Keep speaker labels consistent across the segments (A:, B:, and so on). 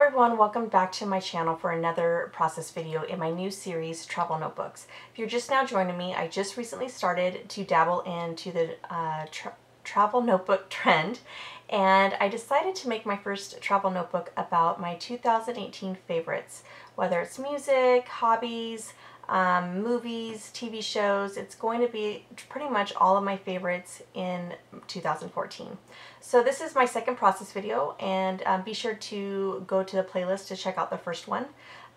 A: Everyone, welcome back to my channel for another process video in my new series, Travel Notebooks. If you're just now joining me, I just recently started to dabble into the travel notebook trend, and I decided to make my first travel notebook about my 2018 favorites, whether it's music, hobbies, movies, TV shows. It's going to be pretty much all of my favorites in 2014. So this is my second process video, and be sure to go to the playlist to check out the first one.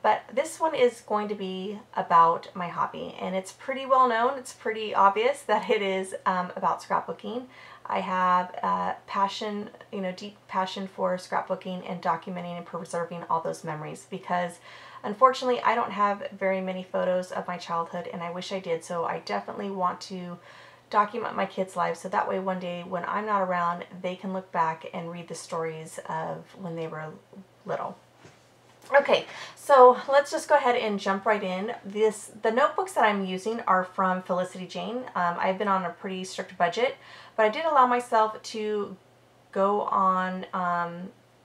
A: But this one is going to be about my hobby, and it's pretty well known. It's pretty obvious that it is about scrapbooking. I have a passion, deep passion for scrapbooking and documenting and preserving all those memories, because unfortunately I don't have very many photos of my childhood, and I wish I did. So I definitely want to document my kids' lives so that way one day when I'm not around, they can look back and read the stories of when they were little. Okay, so let's just go ahead and jump right in. The notebooks that I'm using are from Felicity Jane. I've been on a pretty strict budget, but I did allow myself to go on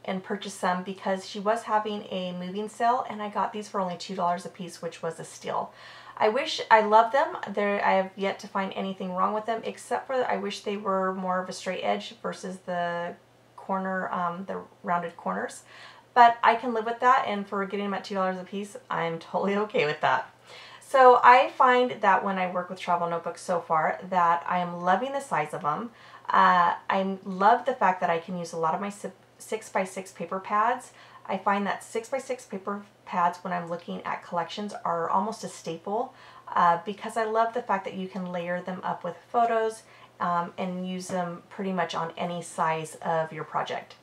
A: and purchase some because she was having a moving sale, and I got these for only $2 a piece, which was a steal. I love them. I have yet to find anything wrong with them, except for I wish they were more of a straight edge versus the the rounded corners. But I can live with that, and for getting them at $2 a piece, I'm totally okay with that. So I find that when I work with travel notebooks so far that I am loving the size of them. I love the fact that I can use a lot of my 6x6 paper pads. I find that 6x6 paper pads when I'm looking at collections are almost a staple because I love the fact that you can layer them up with photos and use them pretty much on any size of your project.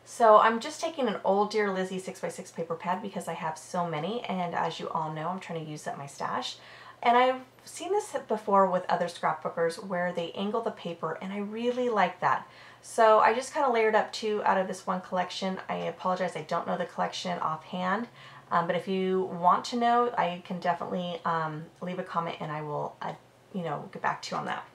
A: So I'm just taking an old Dear Lizzy 6x6 paper pad because I have so many, and as you all know, I'm trying to use up my stash. And I've seen this before with other scrapbookers where they angle the paper, and I really like that. So I just kind of layered up two out of this one collection. I apologize, I don't know the collection offhand, but if you want to know, I can definitely leave a comment and I will get back to you on that.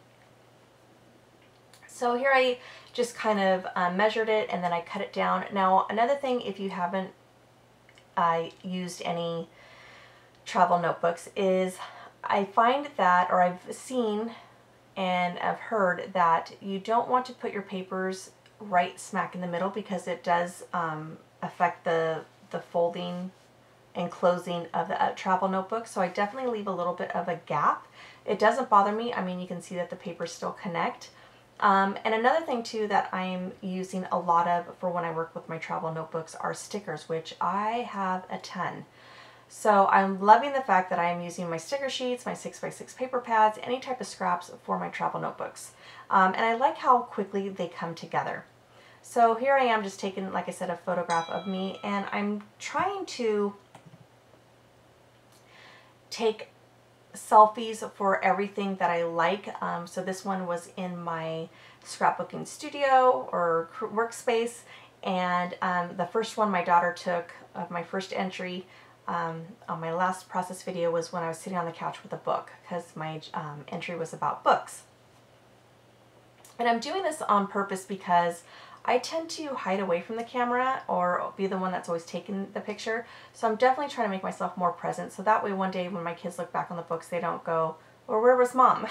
A: So here I just kind of measured it, and then I cut it down. Now another thing, if you haven't used any travel notebooks, is I find that, or I've seen and I've heard that you don't want to put your papers right smack in the middle because it does affect the folding and closing of the travel notebook. So I definitely leave a little bit of a gap. It doesn't bother me. I mean, you can see that the papers still connect. And another thing too that I'm using a lot of for when I work with my travel notebooks are stickers, which I have a ton. So I'm loving the fact that I'm using my sticker sheets, my 6x6 paper pads, any type of scraps for my travel notebooks. And I like how quickly they come together. So here I am just taking, like I said, a photograph of me, and I'm trying to take selfies for everything that I like. So this one was in my scrapbooking studio or workspace, and the first one my daughter took of my first entry on my last process video was when I was sitting on the couch with a book, because my entry was about books. And I'm doing this on purpose because I tend to hide away from the camera or be the one that's always taking the picture. So I'm definitely trying to make myself more present, so that way one day when my kids look back on the books, they don't go, "Well, where was mom?"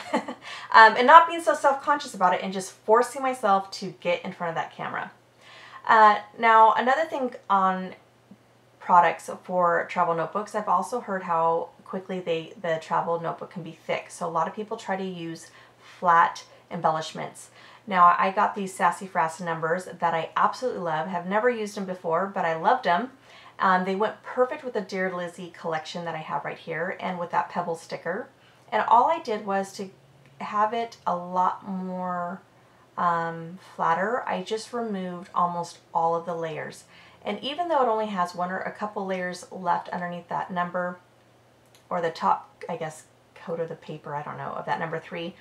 A: And not being so self-conscious about it and just forcing myself to get in front of that camera. Now, another thing on products for travel notebooks, I've also heard how quickly the travel notebook can be thick. So a lot of people try to use flat embellishments. Now I got these Sassy Frass numbers that I absolutely love. Have never used them before, but I loved them. They went perfect with the Dear Lizzy collection that I have right here and with that pebble sticker. And all I did was to have it a lot more flatter. I just removed almost all of the layers. And even though it only has one or a couple layers left underneath that number, or the top, I guess, coat of the paper, I don't know, of that number 3,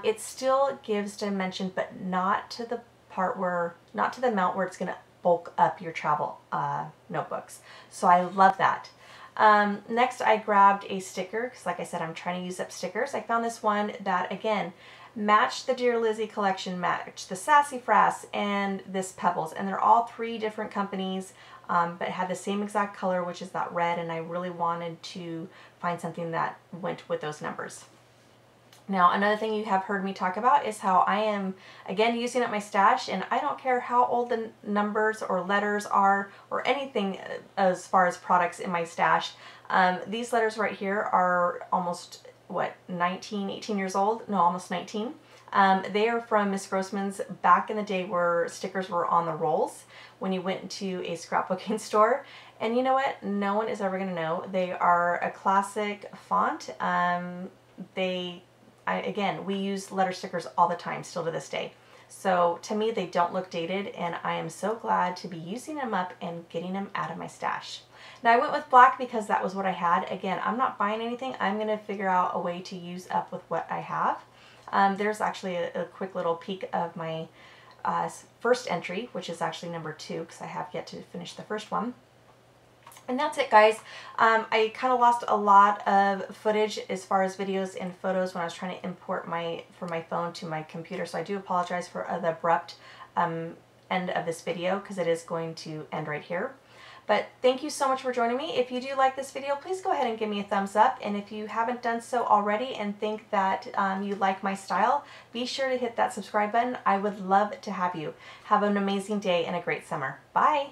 A: it still gives dimension, but not to the part where, not to the amount where it's going to bulk up your travel notebooks. So I love that. Next I grabbed a sticker, because like I said, I'm trying to use up stickers. I found this one that, again, match the Dear Lizzy collection, match the Sassafras, and this Pebbles. And they're all 3 different companies, but had the same exact color, which is that red, and I really wanted to find something that went with those numbers. Now, another thing you have heard me talk about is how I am, again, using up my stash, and I don't care how old the numbers or letters are or anything as far as products in my stash. These letters right here are almost, what, 19, 18 years old? No, almost 19. They are from Miss Grossman's back in the day where stickers were on the rolls when you went into a scrapbooking store. And you know what? No one is ever going to know. They are a classic font. Again, we use letter stickers all the time, still to this day. So to me, they don't look dated, and I am so glad to be using them up and getting them out of my stash. Now, I went with black because that was what I had. Again, I'm not buying anything. I'm going to figure out a way to use up with what I have. There's actually a quick little peek of my first entry, which is actually number 2, because I have yet to finish the first one. And that's it, guys. I kind of lost a lot of footage as far as videos and photos when I was trying to import from my phone to my computer, so I do apologize for the abrupt end of this video, because it is going to end right here. But thank you so much for joining me. If you do like this video, please go ahead and give me a thumbs up. And if you haven't done so already and think that you like my style, be sure to hit that subscribe button. I would love to have you. Have an amazing day and a great summer. Bye!